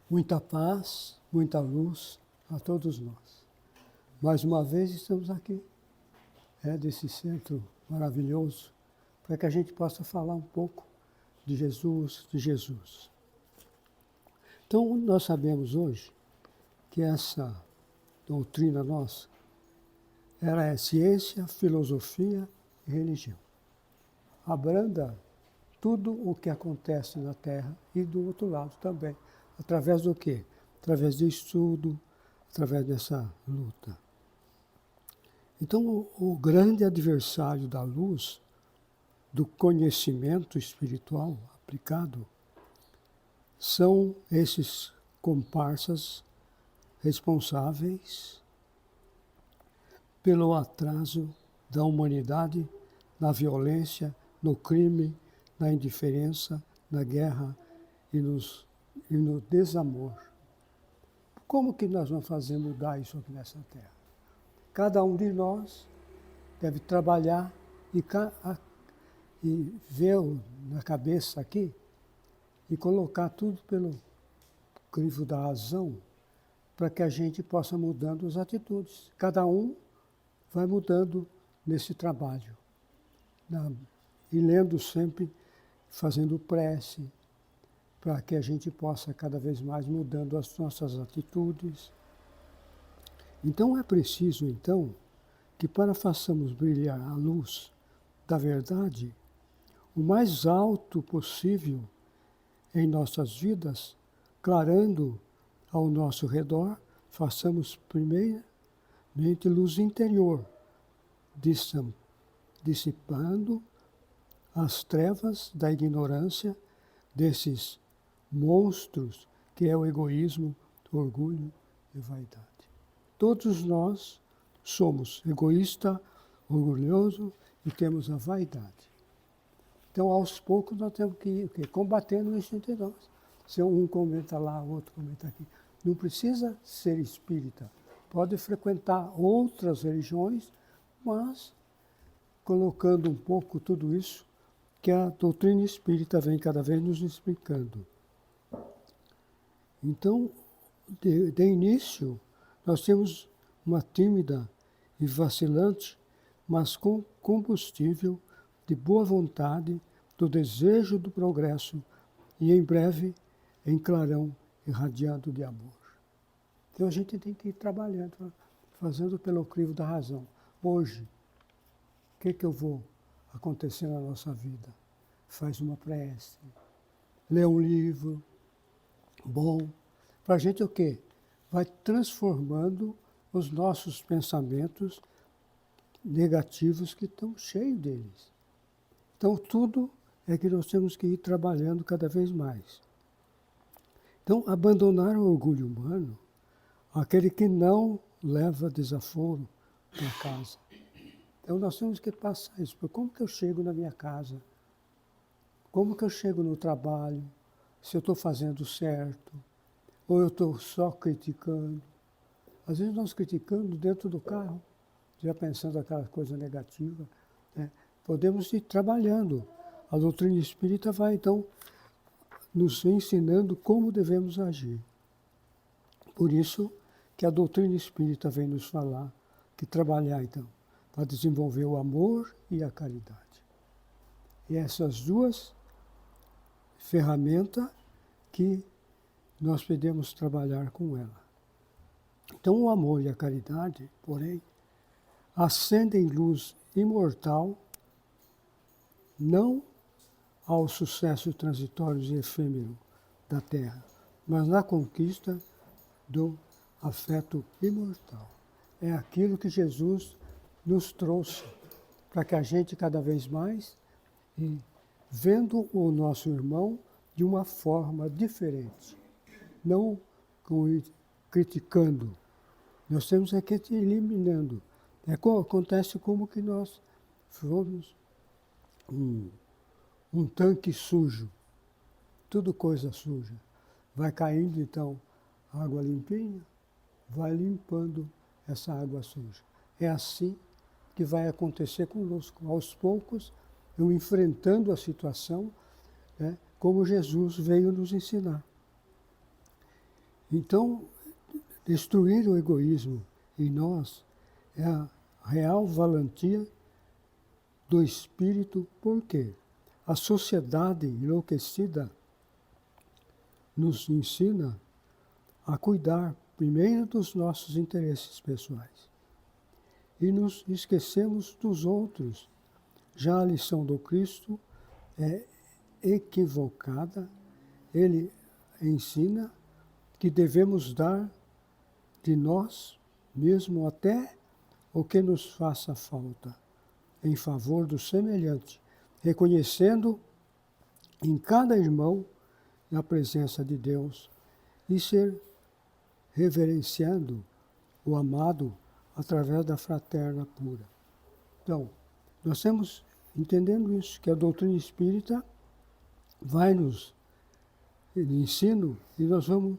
Muita paz, muita luz a todos nós. Mais uma vez estamos aqui, desse centro maravilhoso, para que a gente possa falar um pouco de Jesus, de Jesus. Então, nós sabemos hoje que essa doutrina nossa, ela é ciência, filosofia e religião. Abranda tudo o que acontece na Terra e do outro lado também. Através do quê? Através de estudo, através dessa luta. Então, o grande adversário da luz, do conhecimento espiritual aplicado, são esses comparsas responsáveis pelo atraso da humanidade na violência, no crime, na indiferença, na guerra e no desamor. Como que nós vamos fazer mudar isso aqui nessa terra? Cada um de nós deve trabalhar e ver na cabeça aqui e colocar tudo pelo crivo da razão para que a gente possa mudando as atitudes. Cada um vai mudando nesse trabalho. E lendo sempre, fazendo prece, para que a gente possa cada vez mais mudando as nossas atitudes. Então é preciso, então, que para façamos brilhar a luz da verdade, o mais alto possível em nossas vidas, clarando ao nosso redor, façamos primeiramente luz interior, dissipando as trevas da ignorância desses monstros que é o egoísmo, o orgulho e a vaidade. Todos nós somos egoísta, orgulhoso e temos a vaidade. Então, aos poucos, nós temos que ir combatendo isso entre nós. Se um comenta lá, o outro comenta aqui. Não precisa ser espírita. Pode frequentar outras religiões, mas colocando um pouco tudo isso que a doutrina espírita vem cada vez nos explicando. Então, de início, nós temos uma tímida e vacilante, mas com combustível de boa vontade, do desejo do progresso e, em breve, em clarão irradiado de amor. Então, a gente tem que ir trabalhando, fazendo pelo crivo da razão. Hoje, o que eu vou acontecer na nossa vida? Faz uma prece, lê um livro bom. Para a gente o quê? Vai transformando os nossos pensamentos negativos que estão cheios deles. Então, tudo é que nós temos que ir trabalhando cada vez mais. Então, abandonar o orgulho humano, aquele que não leva desaforo para casa. Então, nós temos que passar isso. Como que eu chego na minha casa? Como que eu chego no trabalho? Se eu estou fazendo certo? Ou eu estou só criticando? Às vezes nós criticando dentro do carro, já pensando aquela coisa negativa. Né? Podemos ir trabalhando. A doutrina espírita vai, então, nos ensinando como devemos agir. Por isso que a doutrina espírita vem nos falar que trabalhar, então, para desenvolver o amor e a caridade. E essas duas ferramentas que nós podemos trabalhar com ela. Então, o amor e a caridade, porém, acendem luz imortal, não ao sucesso transitório e efêmero da Terra, mas na conquista do afeto imortal. É aquilo que Jesus nos trouxe para que a gente cada vez mais, vendo o nosso irmão de uma forma diferente, não criticando. Nós temos que ir eliminando. Acontece como que nós fomos um tanque sujo, tudo coisa suja. Vai caindo, então, água limpinha, vai limpando essa água suja. É assim que vai acontecer conosco. Aos poucos, eu enfrentando a situação, como Jesus veio nos ensinar. Então, destruir o egoísmo em nós é a real valentia do espírito, porque a sociedade enlouquecida nos ensina a cuidar primeiro dos nossos interesses pessoais e nos esquecemos dos outros. Já a lição do Cristo é equivocada. Ele ensina que devemos dar de nós mesmo até o que nos faça falta, em favor do semelhante, reconhecendo em cada irmão a presença de Deus e ser reverenciando o amado através da fraterna pura. Então, nós temos, entendendo isso, que a doutrina espírita vai nos ensino e nós vamos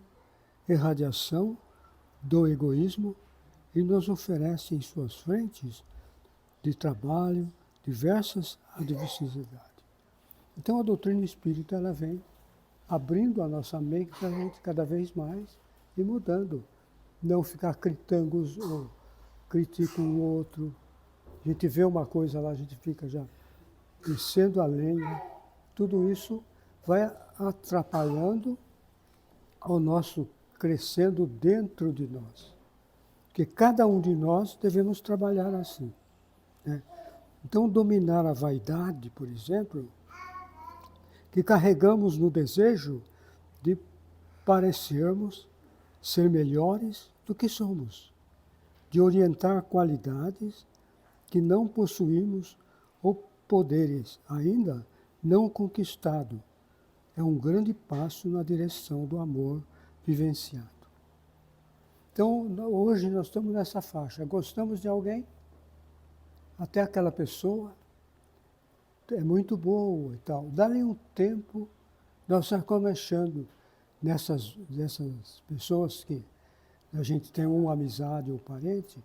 irradiação do egoísmo e nos oferece em suas frentes de trabalho diversas adversidades. Então a doutrina espírita ela vem abrindo a nossa mente para a gente cada vez mais e mudando. Não ficar criticando critica o outro. A gente vê uma coisa lá, a gente fica já descendo a lenha. Tudo isso vai atrapalhando o nosso crescendo dentro de nós. Porque cada um de nós devemos trabalhar assim. Né? Então, dominar a vaidade, por exemplo, que carregamos no desejo de parecermos ser melhores do que somos, de orientar qualidades que não possuímos ou poderes ainda não conquistados. É um grande passo na direção do amor vivenciado. Então, hoje nós estamos nessa faixa. Gostamos de alguém, até aquela pessoa é muito boa e tal. Dali um tempo, nós estamos achando nessas pessoas que a gente tem uma amizade ou parente,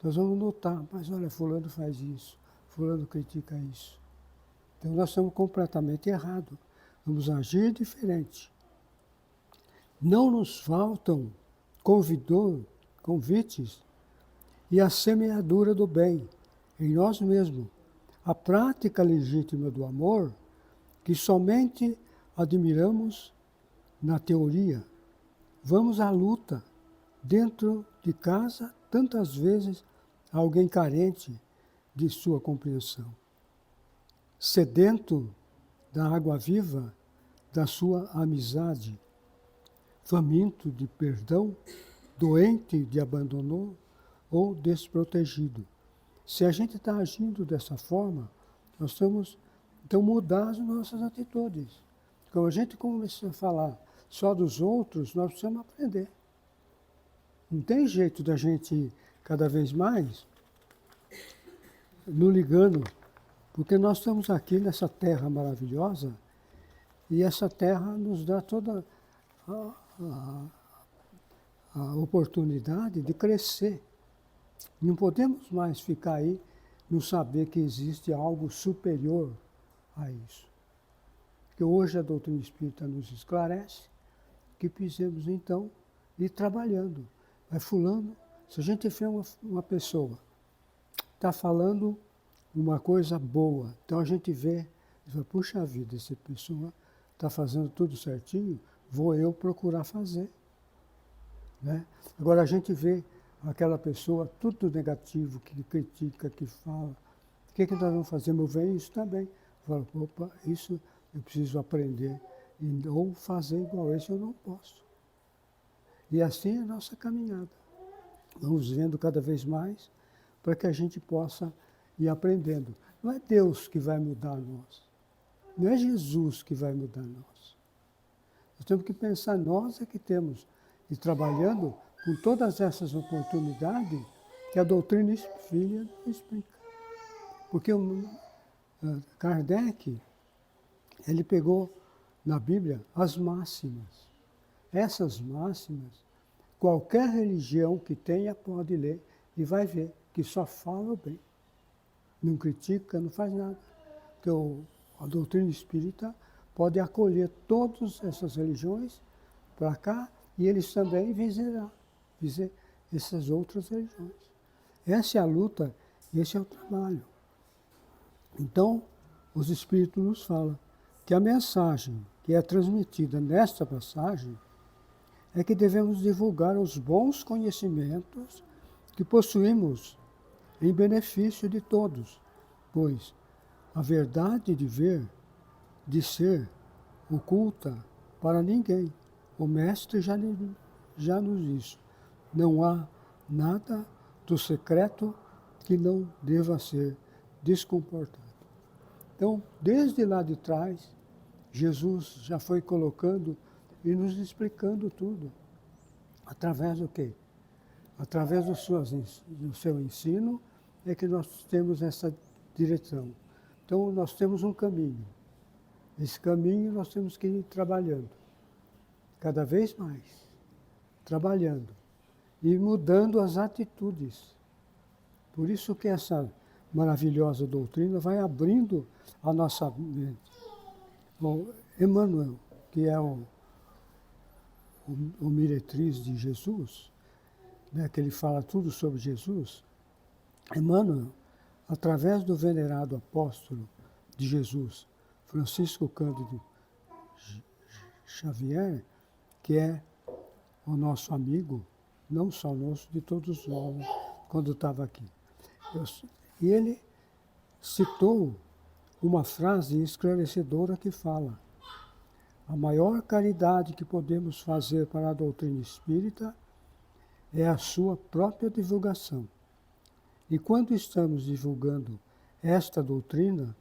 nós vamos notar, mas olha, fulano faz isso, fulano critica isso. Então nós estamos completamente errados. Vamos agir diferente. Não nos faltam convites e a semeadura do bem em nós mesmos. A prática legítima do amor, que somente admiramos na teoria. Vamos à luta. Dentro de casa, tantas vezes, alguém carente de sua compreensão. Sedento da água viva da sua amizade. Faminto de perdão, doente de abandono ou desprotegido. Se a gente está agindo dessa forma, nós temos então mudar as nossas atitudes. Quando a gente começa a falar só dos outros, nós precisamos aprender. Não tem jeito da gente ir cada vez mais nos ligando, porque nós estamos aqui nessa terra maravilhosa e essa terra nos dá toda a oportunidade de crescer. Não podemos mais ficar aí no saber que existe algo superior a isso. Porque hoje a doutrina espírita nos esclarece que precisamos então ir trabalhando. Vai fulano, se a gente vê uma pessoa está falando uma coisa boa, então a gente vê, puxa vida, essa pessoa está fazendo tudo certinho, vou eu procurar fazer. Né? Agora a gente vê aquela pessoa, tudo negativo, que critica, que fala, o que nós vamos fazer? Eu vejo isso também. Falo, opa, isso eu preciso aprender, ou fazer igual esse eu não posso. E assim é a nossa caminhada. Vamos vendo cada vez mais para que a gente possa ir aprendendo. Não é Deus que vai mudar nós. Não é Jesus que vai mudar nós. Nós temos que pensar, nós é que temos, e trabalhando com todas essas oportunidades que a doutrina espírita explica. Porque Kardec, ele pegou na Bíblia as máximas. Essas máximas, qualquer religião que tenha pode ler e vai ver que só fala o bem. Não critica, não faz nada. Porque a doutrina espírita pode acolher todas essas religiões para cá e eles também visitarão essas outras religiões. Essa é a luta, esse é o trabalho. Então, os Espíritos nos falam que a mensagem que é transmitida nesta passagem é que devemos divulgar os bons conhecimentos que possuímos em benefício de todos, pois a verdade de ver, de ser, oculta para ninguém. O Mestre já nos disse, não há nada do secreto que não deva ser descomportado. Então, desde lá de trás, Jesus já foi colocando e nos explicando tudo. Através do quê? Através do seu ensino é que nós temos essa direção. Então, nós temos um caminho. Esse caminho nós temos que ir trabalhando, cada vez mais, trabalhando e mudando as atitudes. Por isso que essa maravilhosa doutrina vai abrindo a nossa mente. O Emmanuel, que é o meretriz de Jesus, né, que ele fala tudo sobre Jesus, Emmanuel, através do venerado apóstolo de Jesus, Francisco Cândido Xavier, que é o nosso amigo, não só nosso, de todos nós, quando estava aqui. E ele citou uma frase esclarecedora que fala: a maior caridade que podemos fazer para a doutrina espírita é a sua própria divulgação. E quando estamos divulgando esta doutrina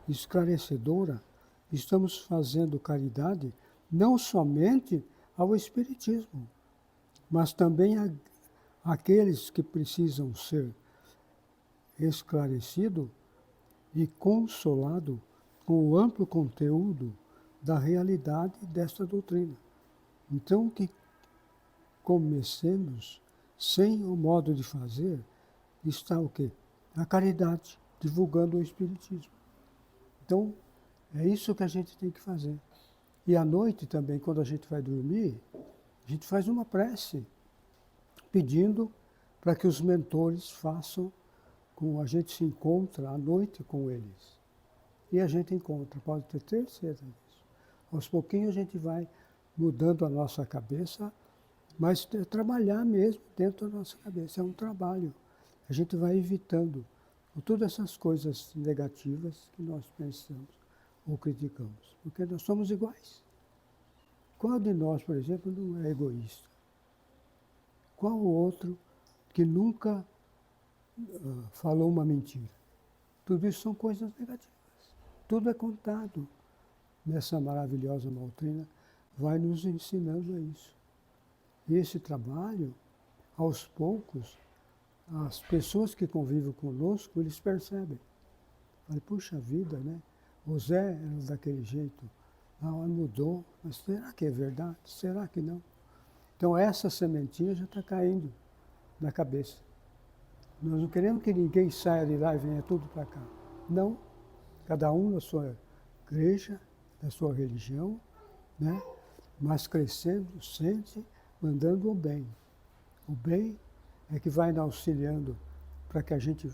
esclarecedora, estamos fazendo caridade não somente ao Espiritismo, mas também àqueles que precisam ser esclarecidos e consolados com o amplo conteúdo da realidade desta doutrina. Então, que comecemos sem o modo de fazer, está o quê? A caridade, divulgando o Espiritismo. Então, é isso que a gente tem que fazer. E à noite também, quando a gente vai dormir, a gente faz uma prece, pedindo para que os mentores façam, como a gente se encontra à noite com eles. E a gente encontra, pode ter certeza disso. Aos pouquinhos a gente vai mudando a nossa cabeça, mas trabalhar mesmo dentro da nossa cabeça, é um trabalho. A gente vai evitando todas essas coisas negativas que nós pensamos ou criticamos, porque nós somos iguais. Qual de nós, por exemplo, não é egoísta? Qual o outro que nunca falou uma mentira? Tudo isso são coisas negativas. Tudo é contado nessa maravilhosa doutrina, vai nos ensinando a isso. E esse trabalho, aos poucos, as pessoas que convivem conosco, eles percebem. Falei, puxa vida, né? O Zé era daquele jeito, mudou, mas será que é verdade? Será que não? Então essa sementinha já está caindo na cabeça. Nós não queremos que ninguém saia de lá e venha tudo para cá. Não, cada um na sua igreja, na sua religião, né? Mas crescendo, sempre, mandando o bem. O bem é que vai nos auxiliando para que a gente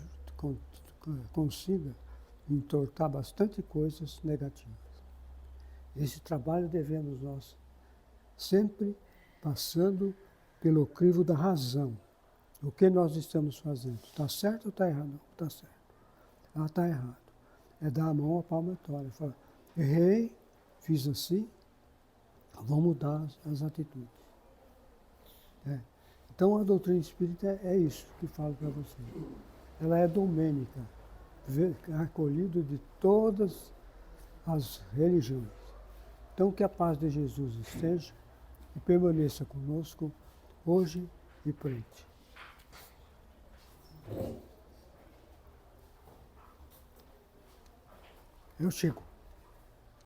consiga entortar bastante coisas negativas. Esse trabalho devemos nós sempre passando pelo crivo da razão. O que nós estamos fazendo? Está certo ou está errado? Não, está certo. Ah, está errado. É dar a mão à palmatória. Falar, errei, fiz assim, vou mudar as atitudes. É. Então a doutrina espírita é isso que falo para você. Ela é domênica, acolhida de todas as religiões. Então que a paz de Jesus esteja e permaneça conosco hoje e frente. Eu chego.